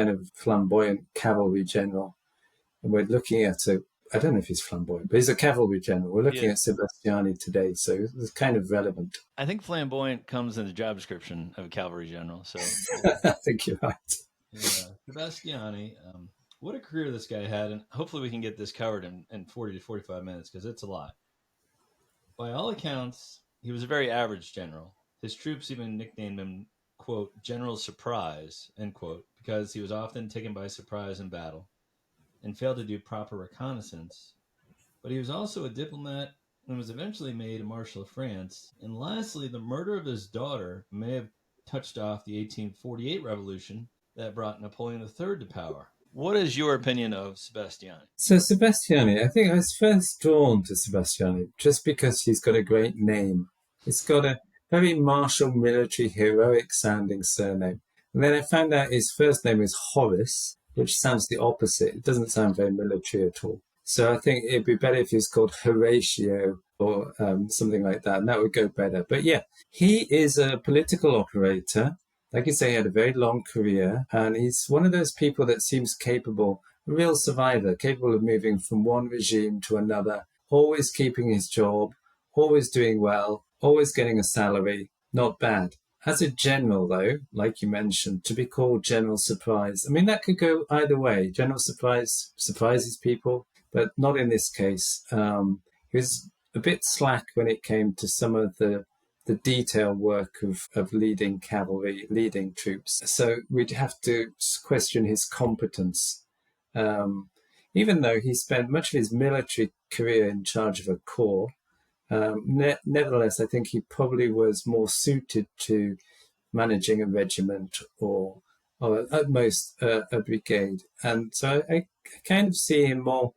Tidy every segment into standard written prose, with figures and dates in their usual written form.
kind of flamboyant cavalry general. And we're looking at I don't know if he's flamboyant, but he's a cavalry general. We're looking at Sebastiani today, so it's kind of relevant. I think flamboyant comes in the job description of a cavalry general. So I think you're right. yeah, Sebastiani, what a career this guy had, and hopefully we can get this covered in 40 to 45 minutes because it's a lot. By all accounts, he was a very average general. His troops even nicknamed him, quote, General Surprise, end quote, because he was often taken by surprise in battle and failed to do proper reconnaissance. But he was also a diplomat and was eventually made a Marshal of France. And lastly, the murder of his daughter may have touched off the 1848 revolution that brought Napoleon III to power. What is your opinion of Sebastiani? So Sebastiani, I think I was first drawn to Sebastiani just because he's got a great name. He's got a very martial, military, heroic sounding surname. And then I found out his first name is Horace, which sounds the opposite. It doesn't sound very military at all. So I think it'd be better if he was called Horatio or something like that, and that would go better. But yeah, he is a political operator. Like you say, he had a very long career, and he's one of those people that seems capable, a real survivor, capable of moving from one regime to another, always keeping his job, always doing well, always getting a salary. Not bad. As a general, though, like you mentioned, to be called General Surprise, I mean, that could go either way. General Surprise surprises people, but not in this case. He was a bit slack when it came to some of the detail work of leading cavalry, leading troops. So we'd have to question his competence. Even though he spent much of his military career in charge of a corps, nevertheless, I think he probably was more suited to managing a regiment or at most a brigade. And so I kind of see him more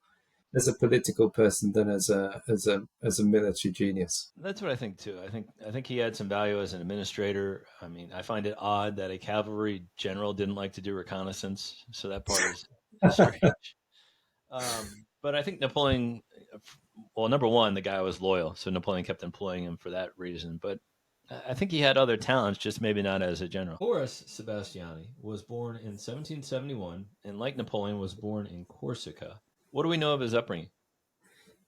as a political person than as a military genius. That's what I think too. I think he had some value as an administrator. I mean, I find it odd that a cavalry general didn't like to do reconnaissance, so that part is strange. But I think Napoleon, well, number one, the guy was loyal, so Napoleon kept employing him for that reason. But I think he had other talents, just maybe not as a general. Horace Sébastiani was born in 1771, and like Napoleon, was born in Corsica. What do we know of his upbringing?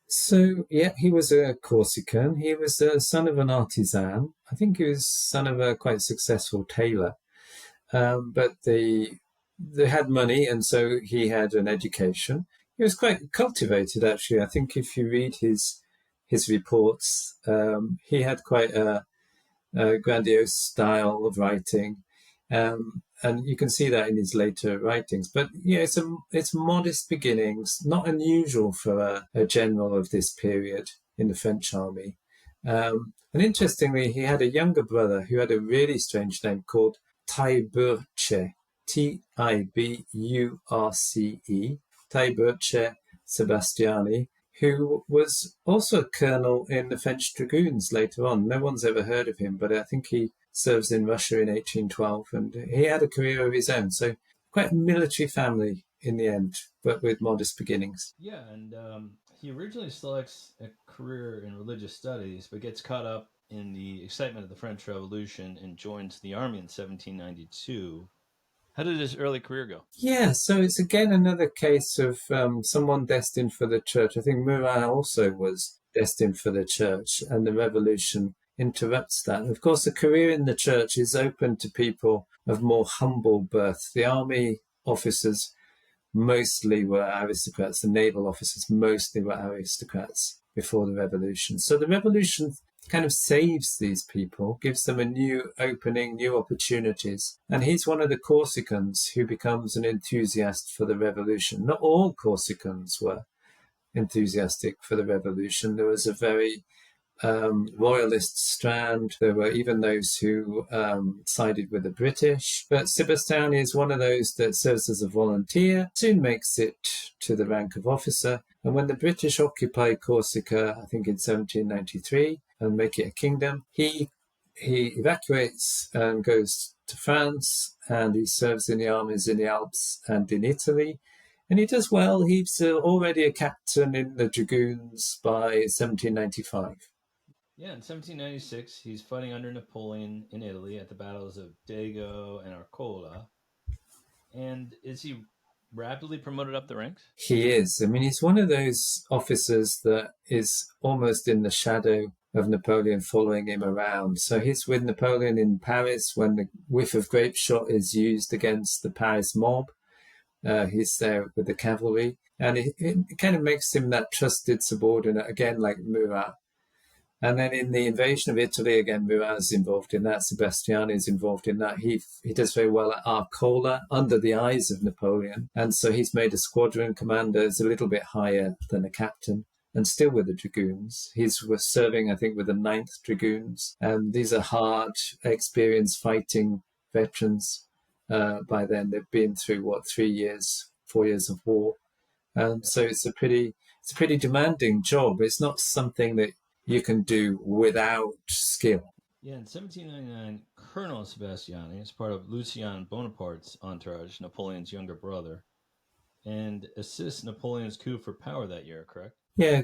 So, yeah, he was a Corsican. He was the son of an artisan. I think he was son of a quite successful tailor. But they had money, and so he had an education. He was quite cultivated, actually. I think if you read his reports, he had quite a grandiose style of writing. And you can see that in his later writings. But yeah, it's modest beginnings, not unusual for a general of this period in the French army. And interestingly, he had a younger brother who had a really strange name called Tiburce, Tiburce, Tiburce Sebastiani, who was also a colonel in the French Dragoons later on. No one's ever heard of him, but I think he serves in Russia in 1812, and he had a career of his own. So quite a military family in the end, but with modest beginnings. Yeah, and he originally selects a career in religious studies, but gets caught up in the excitement of the French Revolution and joins the army in 1792. How did his early career go? Yeah, so it's again another case of someone destined for the church. I think Murat also was destined for the church, and the revolution interrupts that. And of course, a career in the church is open to people of more humble birth. The army officers mostly were aristocrats. The naval officers mostly were aristocrats before the revolution. So the revolution kind of saves these people, gives them a new opening, new opportunities. And he's one of the Corsicans who becomes an enthusiast for the revolution. Not all Corsicans were enthusiastic for the revolution. There was a very royalist strand. There were even those who sided with the British. But Sebastiani is one of those that serves as a volunteer, soon makes it to the rank of officer. And when the British occupy Corsica, I think in 1793, and make it a kingdom, he evacuates and goes to France, and he serves in the armies in the Alps and in Italy. And he does well. He's already a captain in the Dragoons by 1795. Yeah, in 1796, he's fighting under Napoleon in Italy at the battles of Dago and Arcola. And is he rapidly promoted up the ranks? He is. I mean, he's one of those officers that is almost in the shadow of Napoleon, following him around. So he's with Napoleon in Paris when the whiff of grape shot is used against the Paris mob. He's there with the cavalry, and it kind of makes him that trusted subordinate again, like Murat. And then in the invasion of Italy, again, Murat's involved in that. Sebastiani is involved in that. He does very well at Arcola, under the eyes of Napoleon. And so he's made a squadron commander, is a little bit higher than a captain, and still with the Dragoons. He's was serving, I think, with the 9th Dragoons. And these are hard, experienced fighting veterans. By then, they've been through, 3 years, 4 years of war. And so it's a pretty demanding job. It's not something that you can do without skill. Yeah, in 1799, Colonel Sébastiani is part of Lucien Bonaparte's entourage, Napoleon's younger brother, and assists Napoleon's coup for power that year, correct? Yeah,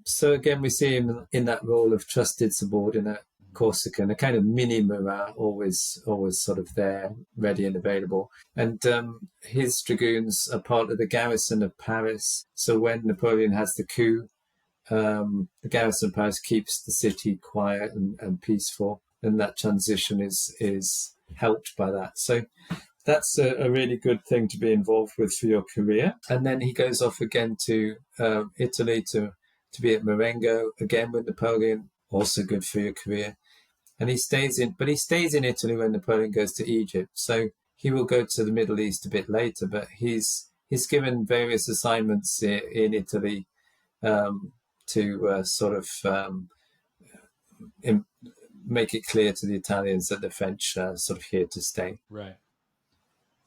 so again, we see him in that role of trusted subordinate, Corsican, a kind of mini Murat, always sort of there, ready and available. And his dragoons are part of the garrison of Paris. So when Napoleon has the coup, the garrison of Paris keeps the city quiet and peaceful, and that transition is helped by that. So that's a really good thing to be involved with for your career. And then he goes off again to Italy to be at Marengo, again with Napoleon, also good for your career. And he stays in Italy when Napoleon goes to Egypt. So he will go to the Middle East a bit later, but he's given various assignments in Italy to make it clear to the Italians that the French are sort of here to stay. Right.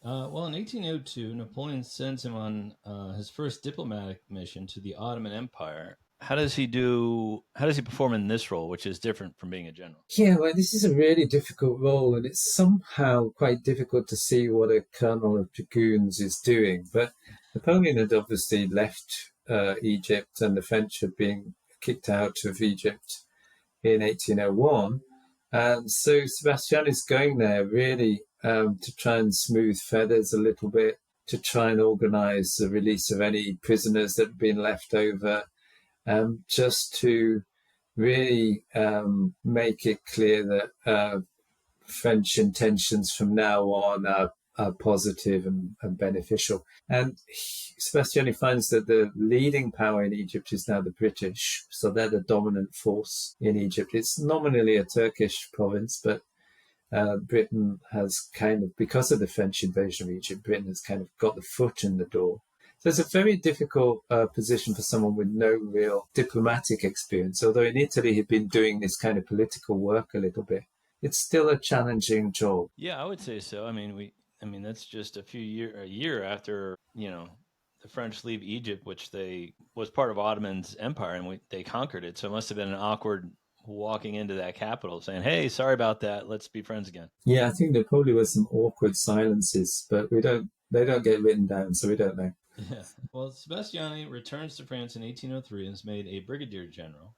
Well, in 1802, Napoleon sends him on his first diplomatic mission to the Ottoman Empire. How does he perform in this role, which is different from being a general? Yeah, well, this is a really difficult role, and it's somehow quite difficult to see what a colonel of dragoons is doing. But Napoleon had obviously left Egypt, and the French had been kicked out of Egypt in 1801. And so Sebastiani's going there really to try and smooth feathers a little bit, to try and organize the release of any prisoners that had been left over, just to really make it clear that French intentions from now on are positive and beneficial. And Sebastiani finds that the leading power in Egypt is now the British, so they're the dominant force in Egypt. It's nominally a Turkish province, but Britain has kind of, because of the French invasion of Egypt, Britain has kind of got the foot in the door. So it's a very difficult position for someone with no real diplomatic experience. Although in Italy he'd been doing this kind of political work a little bit, it's still a challenging job. Yeah, I would say so. I mean, that's just a year after the French leave Egypt, which was part of Ottoman's empire, and they conquered it. So it must have been an awkward walking into that capital, saying, "Hey, sorry about that. Let's be friends again." Yeah, I think there probably were some awkward silences, but they don't get written down, so we don't know. Yeah. Well, Sebastiani returns to France in 1803 and is made a brigadier general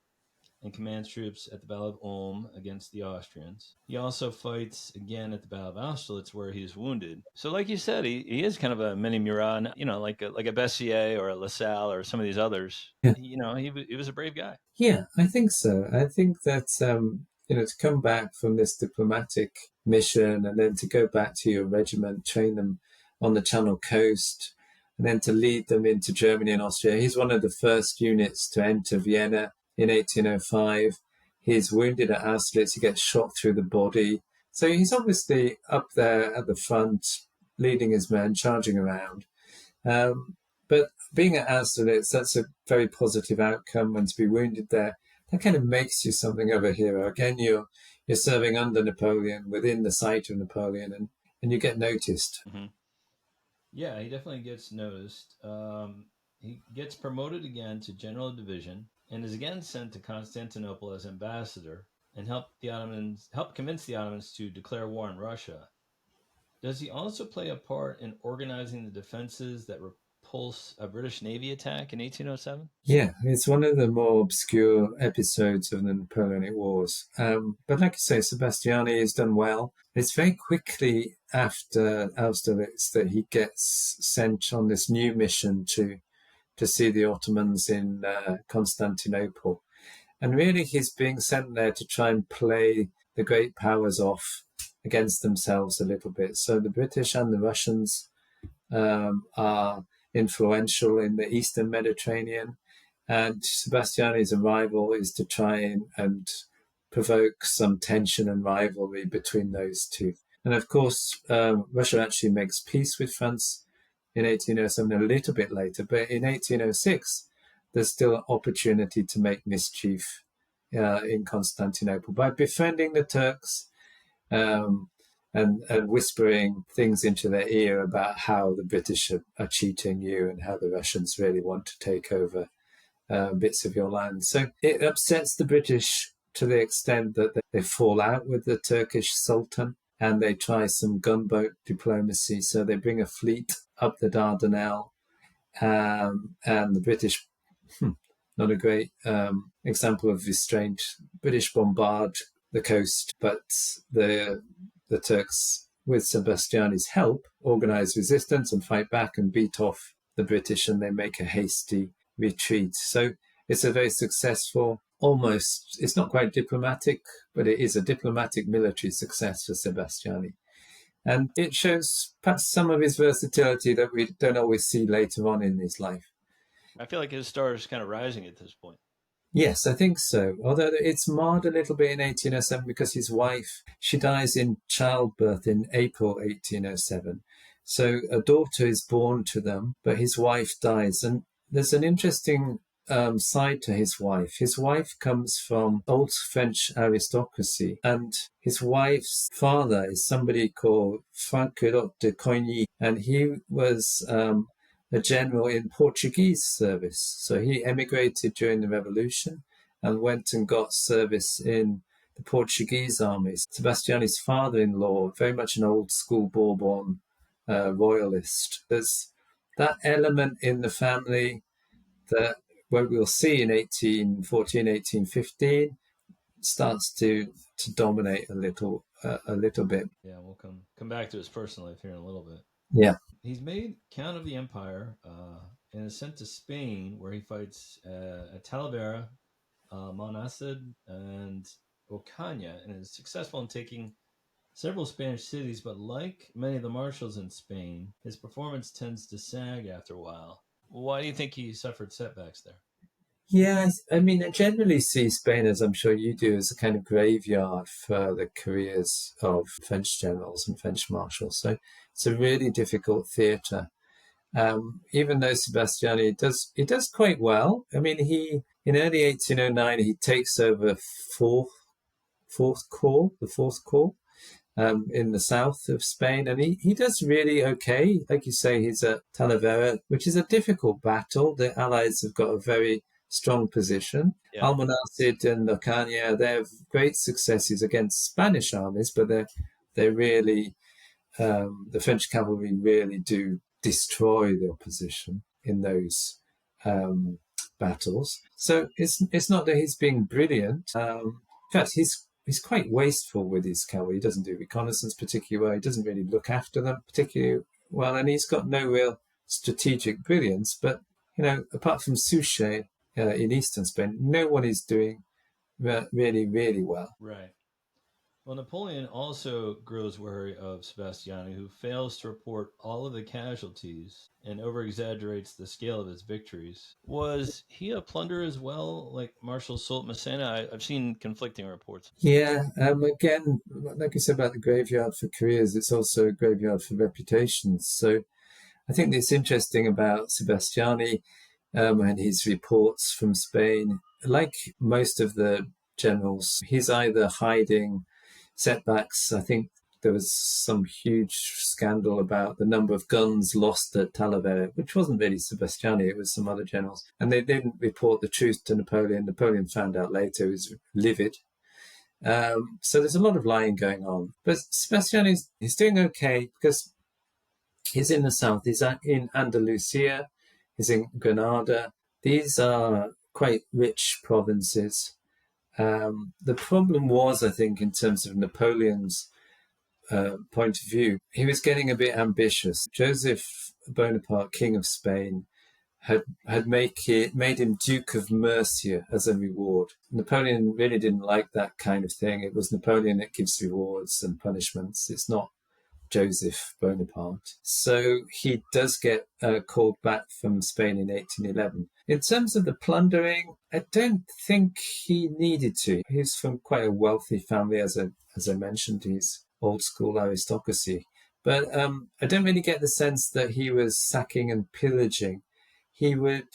and commands troops at the Battle of Ulm against the Austrians. He also fights again at the Battle of Austerlitz, where he's wounded. So, like you said, he is kind of a mini Murat, like a Bessier or a LaSalle or some of these others. Yeah. He was a brave guy. Yeah, I think so. I think that to come back from this diplomatic mission and then to go back to your regiment, train them on the Channel coast, and then to lead them into Germany and Austria. He's one of the first units to enter Vienna in 1805. He's wounded at Austerlitz. He gets shot through the body. So he's obviously up there at the front, leading his men, charging around. But being at Austerlitz, that's a very positive outcome. And to be wounded there, that kind of makes you something of a hero. Again, you're serving under Napoleon, within the sight of Napoleon, and you get noticed. Mm-hmm. Yeah, he definitely gets noticed. He gets promoted again to general of division and is again sent to Constantinople as ambassador and help convince the Ottomans to declare war on Russia. Does he also play a part in organizing the defenses that repulse a British Navy attack in 1807? Yeah, it's one of the more obscure episodes of the Napoleonic Wars. But like I say, Sebastiani has done well. It's very quickly after Austerlitz that he gets sent on this new mission to see the Ottomans in Constantinople. And really, he's being sent there to try and play the great powers off against themselves a little bit. So the British and the Russians are influential in the Eastern Mediterranean. And Sebastiani's arrival is to try and provoke some tension and rivalry between those two. And of course, Russia actually makes peace with France in 1807, a little bit later. But in 1806, there's still an opportunity to make mischief in Constantinople by befriending the Turks and whispering things into their ear about how the British are cheating you and how the Russians really want to take over bits of your land. So it upsets the British to the extent that they fall out with the Turkish Sultan and they try some gunboat diplomacy. So they bring a fleet up the Dardanelles and the British, not a great example of restraint. British bombard the coast, but the Turks, with Sebastiani's help, organize resistance and fight back and beat off the British, and they make a hasty retreat. So it's a very successful, almost, it's not quite diplomatic, but it is a diplomatic military success for Sebastiani. And it shows perhaps some of his versatility that we don't always see later on in his life. I feel like his star is kind of rising at this point. Yes, I think so. Although it's marred a little bit in 1807 because his wife, she dies in childbirth in April 1807. So a daughter is born to them, but his wife dies. And there's an interesting side to his wife. His wife comes from old French aristocracy, and his wife's father is somebody called Franquelot de Coigny, and he was a general in Portuguese service. So he emigrated during the revolution and went and got service in the Portuguese armies. Sebastiani's father-in-law, very much an old school Bourbon royalist. There's that element in the family that what we'll see in 1814, 1815 starts to dominate a little bit. Yeah, we'll come back to his personal life here in a little bit. Yeah. He's made Count of the Empire and is sent to Spain, where he fights at Talavera, Monacid, and Ocaña, and is successful in taking several Spanish cities. But like many of the marshals in Spain, his performance tends to sag after a while. Why do you think he suffered setbacks there? Yeah, I mean, I generally see Spain, as I'm sure you do, as a kind of graveyard for the careers of French generals and French marshals. So it's a really difficult theatre. Even though Sebastiani does quite well. I mean, in early 1809 he takes over the fourth corps in the south of Spain, and he does really okay. Like you say, he's at Talavera, which is a difficult battle. The Allies have got a very strong position. Yeah. Almonacid and Ocaña, they have great successes against Spanish armies, but they really, the French cavalry really do destroy the opposition in those battles. So it's not that he's being brilliant. In fact, he's quite wasteful with his cavalry. He doesn't do reconnaissance particularly well. He doesn't really look after them particularly well, and he's got no real strategic brilliance. But apart from Suchet in eastern Spain, no one is doing really, really well. Right. Well, Napoleon also grows wary of Sebastiani, who fails to report all of the casualties and over-exaggerates the scale of his victories. Was he a plunderer as well, like Marshal Soult Massena? I've seen conflicting reports. Yeah, again, like I said about the graveyard for careers, it's also a graveyard for reputations. So I think it's interesting about Sebastiani and his reports from Spain. Like most of the generals, he's either hiding setbacks. I think there was some huge scandal about the number of guns lost at Talavera, which wasn't really Sebastiani, it was some other generals. And they didn't report the truth to Napoleon. Napoleon found out later, he was livid. So there's a lot of lying going on. But Sebastiani is doing okay because he's in the south. He's in Andalusia, He's in Granada. These are quite rich provinces. The problem was, I think, in terms of Napoleon's point of view, he was getting a bit ambitious. Joseph Bonaparte, King of Spain, had made him Duke of Mercia as a reward. Napoleon really didn't like that kind of thing. It was Napoleon that gives rewards and punishments. It's not Joseph Bonaparte. So he does get called back from Spain in 1811. In terms of the plundering, I don't think he needed to. He's from quite a wealthy family, as I mentioned. He's old school aristocracy. But I don't really get the sense that he was sacking and pillaging. He would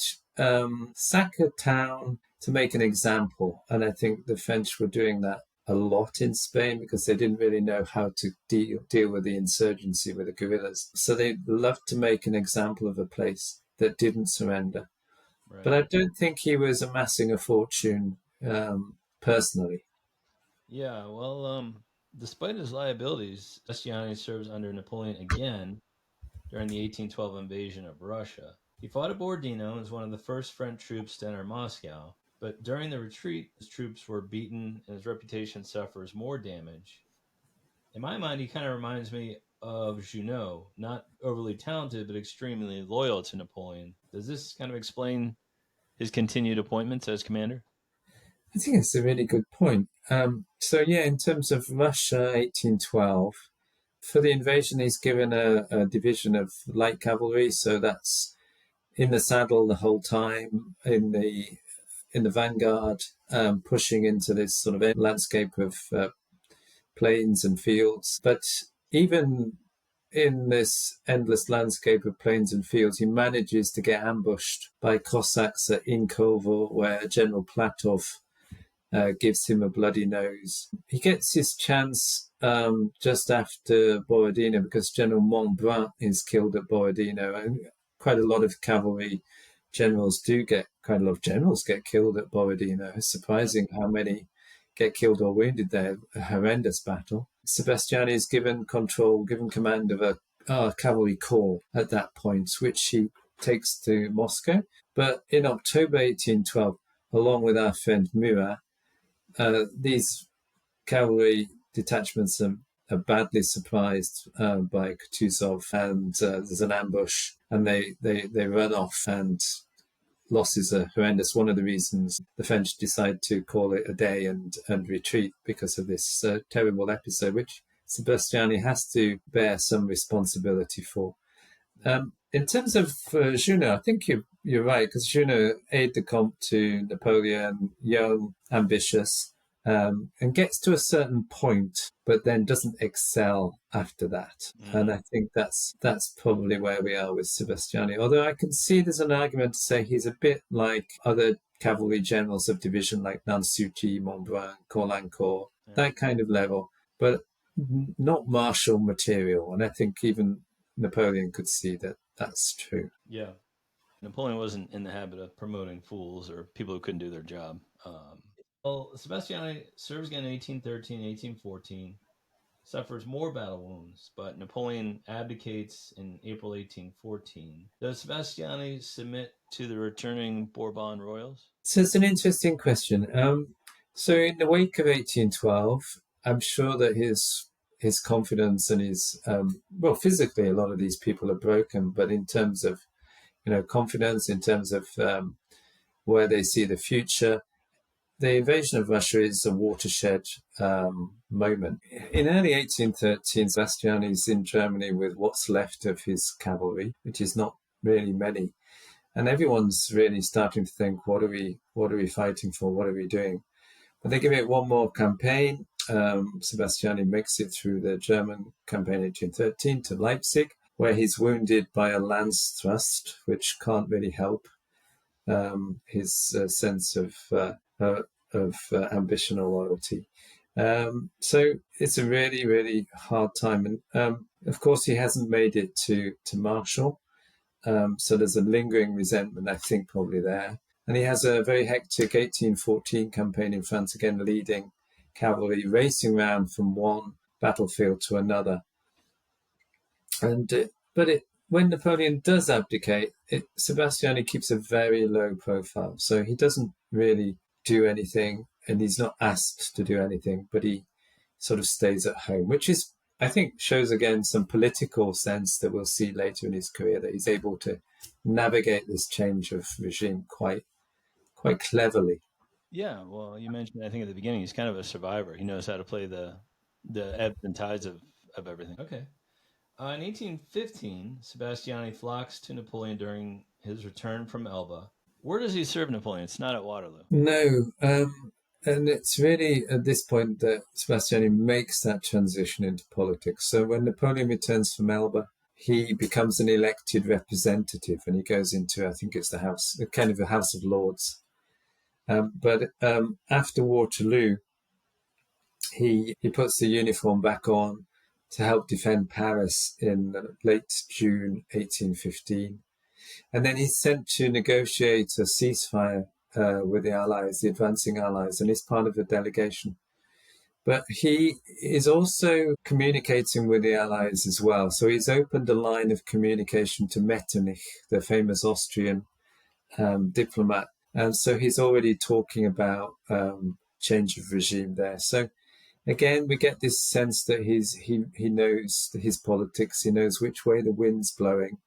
sack a town to make an example. And I think the French were doing that a lot in Spain because they didn't really know how to deal with the insurgency, with the guerrillas. So they loved to make an example of a place that didn't surrender. Right. But I don't think he was amassing a fortune personally. Yeah, well, despite his liabilities, Sebastiani serves under Napoleon again during the 1812 invasion of Russia. He fought at Borodino as one of the first French troops to enter Moscow. But during the retreat, his troops were beaten and his reputation suffers more damage. In my mind, he kind of reminds me of Junot, not overly talented, but extremely loyal to Napoleon. Does this kind of explain his continued appointments as commander? I think it's a really good point. In terms of Russia, 1812, for the invasion, he's given a division of light cavalry, so that's in the saddle the whole time, in the vanguard, pushing into this sort of landscape of plains and fields. But even in this endless landscape of plains and fields, he manages to get ambushed by Cossacks at Inkovo, where General Platov gives him a bloody nose. He gets his chance just after Borodino because General Montbrun is killed at Borodino, and quite a lot of cavalry generals quite a lot of generals get killed at Borodino. It's surprising how many get killed or wounded there. A horrendous battle. Sebastiani is given command of a cavalry corps at that point, which he takes to Moscow. But in October 1812, along with our friend Murat, these cavalry detachments are badly surprised by Kutuzov, and there's an ambush, and they run off, and losses are horrendous. One of the reasons the French decide to call it a day and retreat because of this terrible episode, which Sebastiani has to bear some responsibility for. In terms of Junot, I think you're right, because Junot aide-de-camp to Napoleon, young, ambitious, and gets to a certain point, but then doesn't excel after that. And I think that's probably where we are with Sebastiani. Although I can see there's an argument to say he's a bit like other cavalry generals of division like Nansouty, Montbrun, Caulaincourt, that kind of level, but not martial material. And I think even Napoleon could see that that's true. Yeah. Napoleon wasn't in the habit of promoting fools or people who couldn't do their job. Well, Sebastiani serves again in 1813, 1814, suffers more battle wounds, but Napoleon abdicates in April 1814. Does Sebastiani submit to the returning Bourbon royals? So it's an interesting question. So in the wake of 1812, I'm sure that his confidence and his, physically a lot of these people are broken, but in terms of, confidence, in terms of where they see the future, the invasion of Russia is a watershed moment. In early 1813, Sebastiani is in Germany with what's left of his cavalry, which is not really many. And everyone's really starting to think, what are we fighting for? What are we doing? But they give it one more campaign. Sebastiani makes it through the German campaign 1813 to Leipzig, where he's wounded by a lance thrust, which can't really help his sense of ambition or loyalty. So it's a really, really hard time. And of course, he hasn't made it to Marshall. So there's a lingering resentment, I think, probably there. And he has a very hectic 1814 campaign in France, again, leading cavalry, racing around from one battlefield to another. And when Napoleon does abdicate, Sebastiani keeps a very low profile. So he doesn't really do anything, and he's not asked to do anything, but he sort of stays at home, which is, I think, shows again some political sense that we'll see later in his career, that he's able to navigate this change of regime quite cleverly. Yeah, well, you mentioned, I think at the beginning, he's kind of a survivor. He knows how to play the ebbs and tides of everything. Okay. In 1815, Sebastiani flocks to Napoleon during his return from Elba. Where does he serve Napoleon? It's not at Waterloo. No, and it's really at this point that Sebastiani makes that transition into politics. So when Napoleon returns from Elba, he becomes an elected representative, and he goes into, I think it's the House, kind of the House of Lords. But after Waterloo, he puts the uniform back on to help defend Paris in late June 1815. And then he's sent to negotiate a ceasefire with the Allies, the advancing Allies, and he's part of a delegation. But he is also communicating with the Allies as well. So he's opened a line of communication to Metternich, the famous Austrian diplomat. And so he's already talking about change of regime there. So again, we get this sense that he knows his politics. He knows which way the wind's blowing.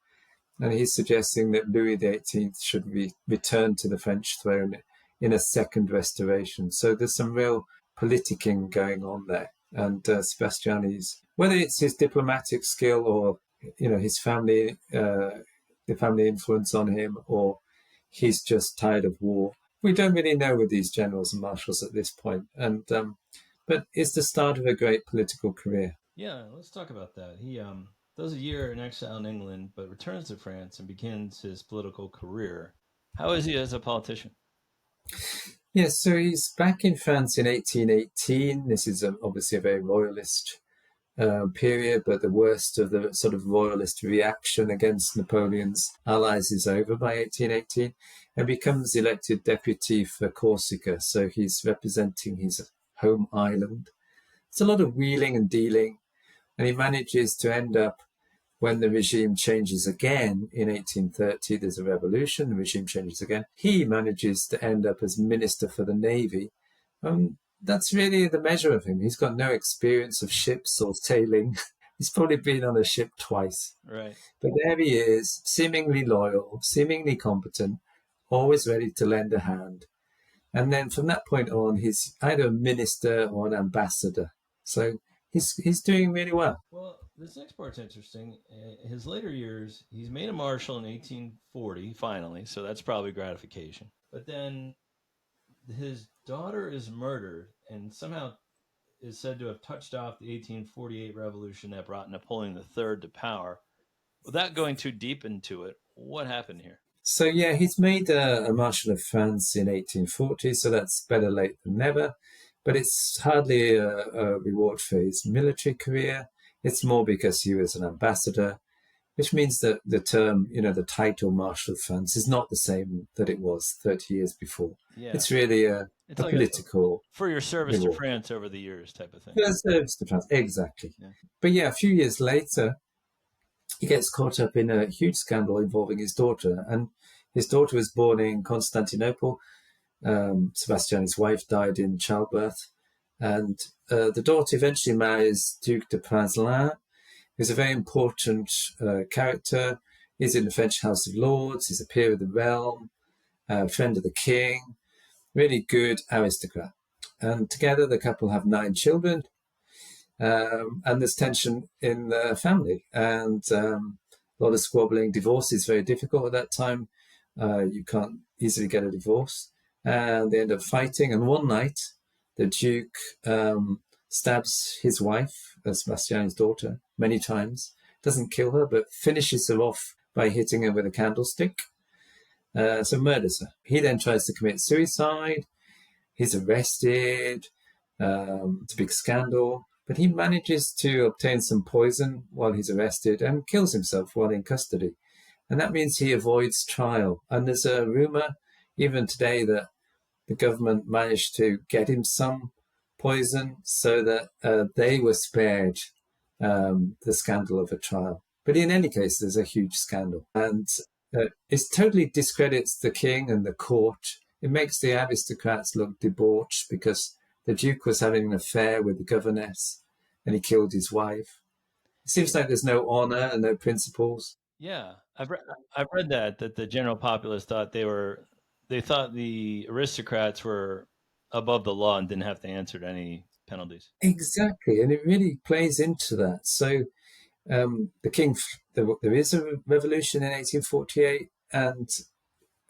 And he's suggesting that Louis XVIII should return to the French throne in a second restoration. So there's some real politicking going on there. And Sebastiani's, whether it's his diplomatic skill or, his family, the family influence on him, or he's just tired of war, we don't really know with these generals and marshals at this point. And but it's the start of a great political career. Yeah, let's talk about that. He does a year in exile in England, but returns to France and begins his political career. How is he as a politician? Yes, so he's back in France in 1818. This is obviously a very royalist period, but the worst of the sort of royalist reaction against Napoleon's allies is over by 1818, and becomes elected deputy for Corsica. So he's representing his home island. It's a lot of wheeling and dealing, and he manages to end up, when the regime changes again in 1830, there's a revolution, the regime changes again, he manages to end up as Minister for the Navy. That's really the measure of him. He's got no experience of ships or sailing. He's probably been on a ship twice. Right. But there he is, seemingly loyal, seemingly competent, always ready to lend a hand. And then from that point on, he's either a minister or an ambassador. So he's doing really well. Well, this next part's interesting. His later years, he's made a marshal in 1840, finally, so that's probably gratification. But then his daughter is murdered and somehow is said to have touched off the 1848 revolution that brought Napoleon III to power. Without going too deep into it, what happened here? So, yeah, he's made a Marshal of France in 1840, so that's better late than never. But it's hardly a reward for his military career. It's more because he was an ambassador, which means that the term, the title Marshal of France is not the same that it was 30 years before. Yeah. It's really a like political... for your service reward to France over the years type of thing. For service to France, exactly. Yeah. But yeah, a few years later, he gets caught up in a huge scandal involving his daughter. And his daughter was born in Constantinople. Sebastiani's wife died in childbirth. And the daughter eventually marries Duke de Praslin, who's a very important character. He's in the French House of Lords. He's a peer of the realm, friend of the king, really good aristocrat. And together the couple have 9 children. And there's tension in the family. And a lot of squabbling. Divorce is very difficult at that time. You can't easily get a divorce. And they end up fighting. And one night, the Duke stabs his wife, Sebastiani's daughter, many times. Doesn't kill her, but finishes her off by hitting her with a candlestick. So murders her. He then tries to commit suicide. He's arrested. It's a big scandal. But he manages to obtain some poison while he's arrested and kills himself while in custody. And that means he avoids trial. And there's a rumor, even today, that the government managed to get him some poison so that they were spared the scandal of a trial. But in any case, there's a huge scandal. And it totally discredits the king and the court. It makes the aristocrats look debauched because the Duke was having an affair with the governess and he killed his wife. It seems like there's no honor and no principles. Yeah, I've read that the general populace thought they thought the aristocrats were above the law and didn't have to answer to any penalties. Exactly. And it really plays into that. So the king, there is a revolution in 1848, and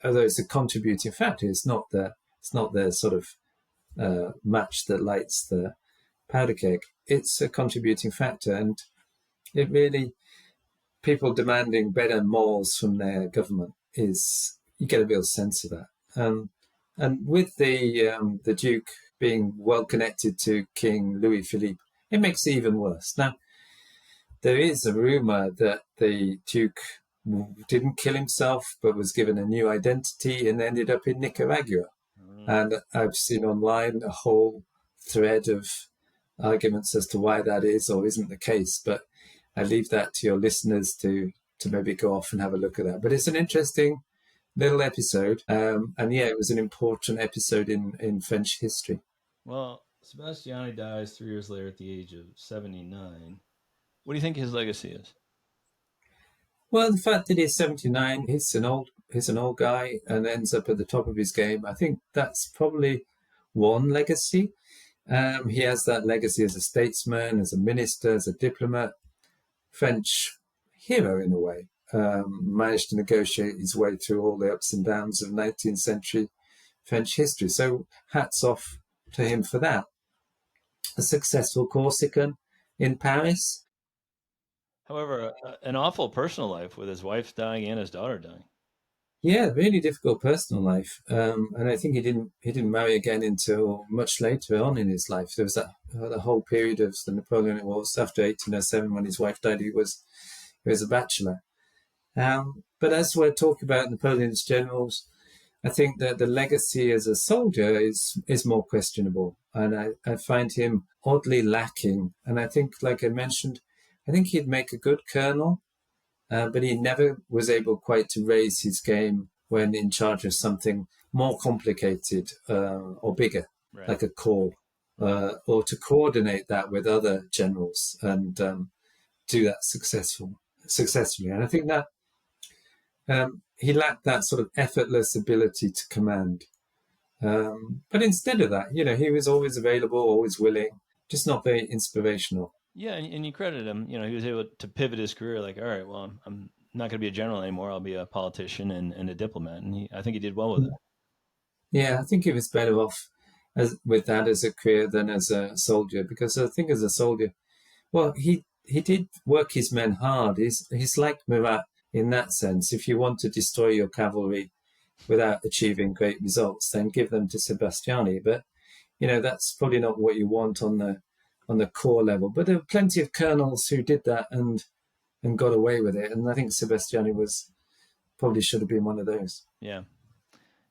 although it's a contributing factor, it's not the sort of match that lights the powder keg. It's a contributing factor, and it really people demanding better morals from their government is you get a real sense of that. And with the Duke being well connected to King Louis Philippe, it makes it even worse. Now, there is a rumor that the Duke didn't kill himself, but was given a new identity and ended up in Nicaragua. And I've seen online a whole thread of arguments as to why that is or isn't the case. But I leave that to your listeners to maybe go off and have a look at that. But it's an interesting little episode. And yeah, it was an important episode in French history. Well, Sebastiani dies 3 years later at the age of 79. What do you think his legacy is? Well, the fact that he's 79, he's an old guy and ends up at the top of his game. I think that's probably one legacy. He has that legacy as a statesman, as a minister, as a diplomat, French hero in a way. Managed to negotiate his way through all the ups and downs of 19th century French history. So hats off to him for that. A successful Corsican in Paris. However, an awful personal life with his wife dying and his daughter dying. Yeah, really difficult personal life, and I think he didn't marry again until much later on in his life. There was that the whole period of the Napoleonic Wars after 1807 when his wife died. He was a bachelor. But as we're talking about Napoleon's generals, I think that the legacy as a soldier is more questionable, and I find him oddly lacking. And I think, like I mentioned, I think he'd make a good colonel. But he never was able quite to raise his game when in charge of something more complicated or bigger, Right. like a corps, or to coordinate that with other generals and do that successfully. And I think that he lacked that sort of effortless ability to command. But instead of that, he was always available, always willing, just not very inspirational. Yeah, and you credit him. He was able to pivot his career. Like, all right, well, I'm not going to be a general anymore. I'll be a politician and a diplomat. And I think he did well with it. Yeah, I think he was better off with that as a career than as a soldier, because I think as a soldier, well, he did work his men hard. He's like Murat in that sense. If you want to destroy your cavalry without achieving great results, then give them to Sebastiani. But that's probably not what you want on the core level. But there were plenty of colonels who did that and got away with it. And I think Sebastiani probably should have been one of those. Yeah.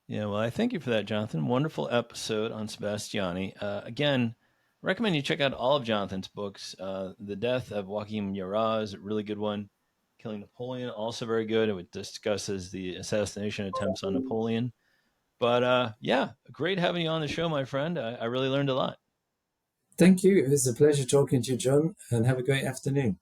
Yeah, well, I thank you for that, Jonathan. Wonderful episode on Sebastiani. Again, recommend you check out all of Jonathan's books. The Death of Joachim Murat is a really good one. Killing Napoleon, also very good. It discusses the assassination attempts on Napoleon. But yeah, great having you on the show, my friend. I really learned a lot. Thank you. It was a pleasure talking to you, John, and have a great afternoon.